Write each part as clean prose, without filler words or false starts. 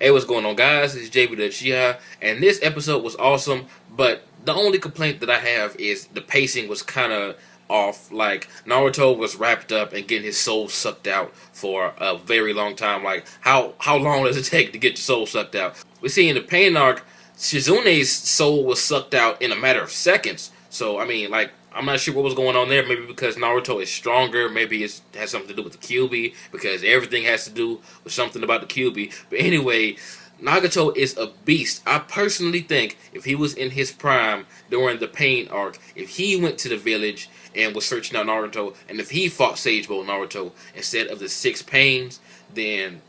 Hey, what's going on, guys? It's JB the Chia, and this episode was awesome. But the only complaint that I have is the pacing was kind of off. Like Naruto was wrapped up and getting his soul sucked out for a very long time. Like how long does it take to get your soul sucked out? We see in the Pain arc, Shizune's soul was sucked out in a matter of seconds. So I mean, like, I'm not sure what was going on there. Maybe because Naruto is stronger. Maybe it has something to do with the QB. Because everything has to do with something about the QB. But anyway, Nagato is a beast. I personally think if he was in his prime during the Pain arc, if he went to the village and was searching out Naruto, and if he fought Sage Mode Naruto instead of the six pains, then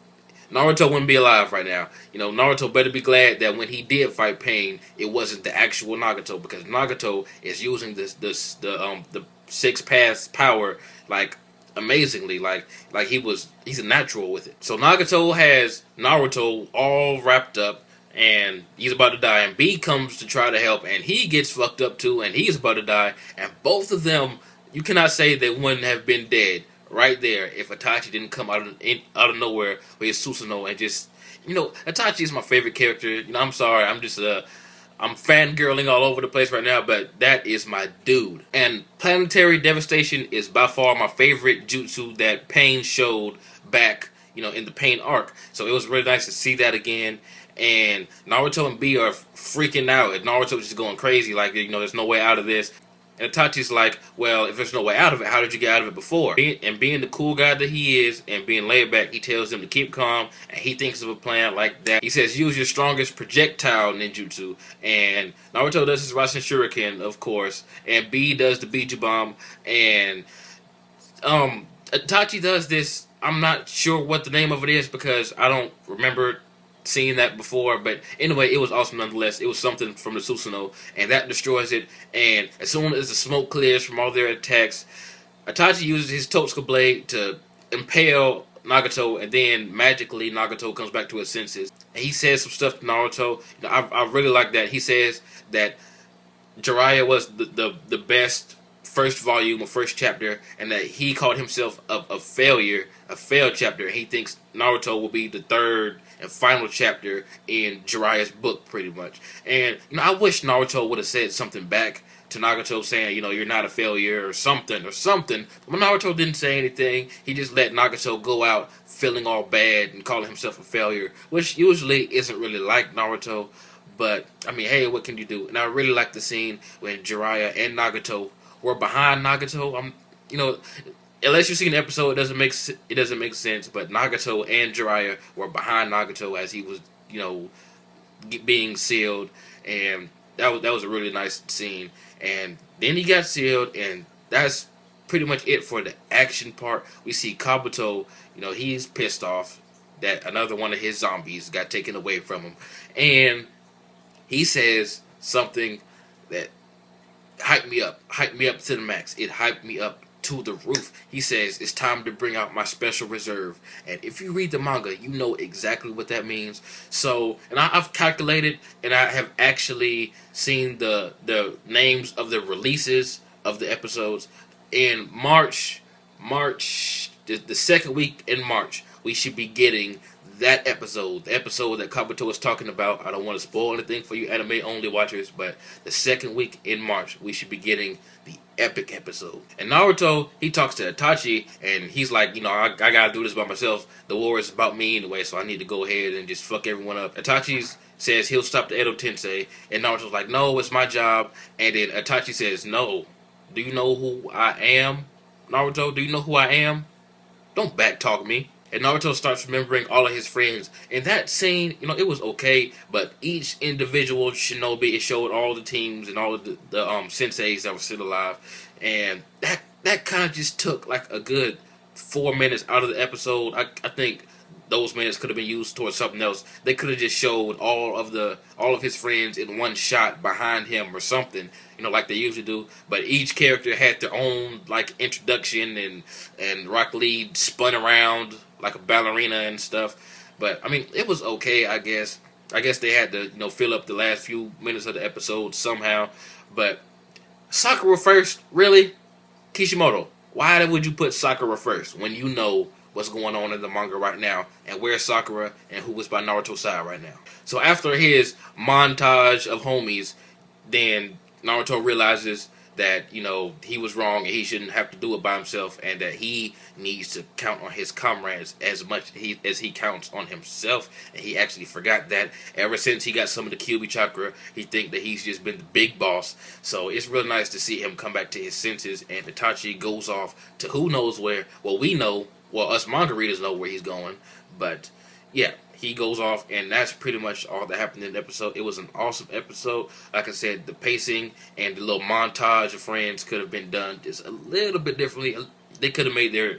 Naruto wouldn't be alive right now. You know, Naruto better be glad that when he did fight Pain, it wasn't the actual Nagato, because Nagato is using the six paths power like amazingly, like he's a natural with it. So Nagato has Naruto all wrapped up and he's about to die, and B comes to try to help and he gets fucked up too and he's about to die, and both of them, you cannot say they wouldn't have been dead right there if Itachi didn't come out of nowhere with his Susanoo and just, Itachi is my favorite character. I'm sorry, I'm fangirling all over the place right now, but that is my dude. And Planetary Devastation is by far my favorite jutsu that Pain showed back, in the Pain arc. So it was really nice to see that again. And Naruto and B are freaking out, and Naruto's just going crazy, like, there's no way out of this. And Itachi's like, well, if there's no way out of it, how did you get out of it before? And being the cool guy that he is and being laid back, he tells them to keep calm, and he thinks of a plan like that. He says, use your strongest projectile ninjutsu. And Naruto does his Rasen Shuriken, of course, and B does the Biju Bomb, and Itachi does this. I'm not sure what the name of it is because I don't remember seen that before, but anyway, it was awesome nonetheless. It was something from the Susanoo, and that destroys it. And as soon as the smoke clears from all their attacks, Itachi uses his Totsuka blade to impale Nagato, and then magically Nagato comes back to his senses. And he says some stuff to Naruto. I really like that. He says that Jiraiya was the best first volume or first chapter, and that he called himself a failure, a failed chapter. He thinks Naruto will be the third and final chapter in Jiraiya's book, pretty much. And I wish Naruto would have said something back to Nagato, saying, you're not a failure or something. But Naruto didn't say anything. He just let Nagato go out feeling all bad and calling himself a failure, which usually isn't really like Naruto. But I mean, hey, what can you do? And I really like the scene when Jiraiya and Nagato were behind Nagato. Unless you've seen the episode, it doesn't make sense. But Nagato and Jiraiya were behind Nagato as he was, being sealed, and that was a really nice scene. And then he got sealed, and that's pretty much it for the action part. We see Kabuto, he's pissed off that another one of his zombies got taken away from him, and he says something that hyped me up to the max. It hyped me up to the roof. He says, it's time to bring out my special reserve. And if you read the manga, you know exactly what that means. So, and I've calculated, and I have actually seen the names of the releases of the episodes. In March, the second week in March, we should be getting that episode, the episode that Kabuto was talking about. I don't want to spoil anything for you anime only watchers, but the second week in March, we should be getting the epic episode. And Naruto, he talks to Itachi, and he's like, I gotta do this by myself. The war is about me anyway, so I need to go ahead and just fuck everyone up. Itachi says he'll stop the Edo Tensei, and Naruto's like, no, it's my job. And then Itachi says, no, do you know who I am? Naruto, do you know who I am? Don't backtalk me. And Naruto starts remembering all of his friends. In that scene, it was okay, but each individual shinobi, it showed all the teams and all of the senseis that were still alive. And that kind of just took like a good 4 minutes out of the episode. I think those minutes could have been used towards something else. They could have just showed all of his friends in one shot behind him or something, like they usually do. But each character had their own like introduction, and Rock Lee spun around like a ballerina and stuff. But I mean, it was okay, I guess. I guess they had to, fill up the last few minutes of the episode somehow. But Sakura first, really? Kishimoto, why would you put Sakura first when you know what's going on in the manga right now, and where's Sakura, and who is by Naruto's side right now. So after his montage of homies, then Naruto realizes that he was wrong and he shouldn't have to do it by himself, and that he needs to count on his comrades as much as he counts on himself. And he actually forgot that ever since he got some of the Kyuubi chakra, he think that he's just been the big boss. So it's real nice to see him come back to his senses, and Itachi goes off to who knows where. Well, we know, well, us manga readers know where he's going, but yeah, he goes off, and that's pretty much all that happened in the episode. It was an awesome episode. Like I said, the pacing and the little montage of friends could have been done just a little bit differently. They could have made their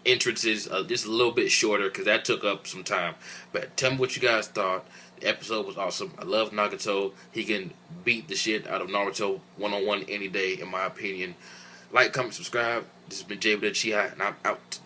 entrances just a little bit shorter, because that took up some time. But tell me what you guys thought. The episode was awesome. I love Nagato. He can beat the shit out of Naruto one-on-one any day, in my opinion. Like, comment, subscribe. This has been Jay with the Chi, and I'm out.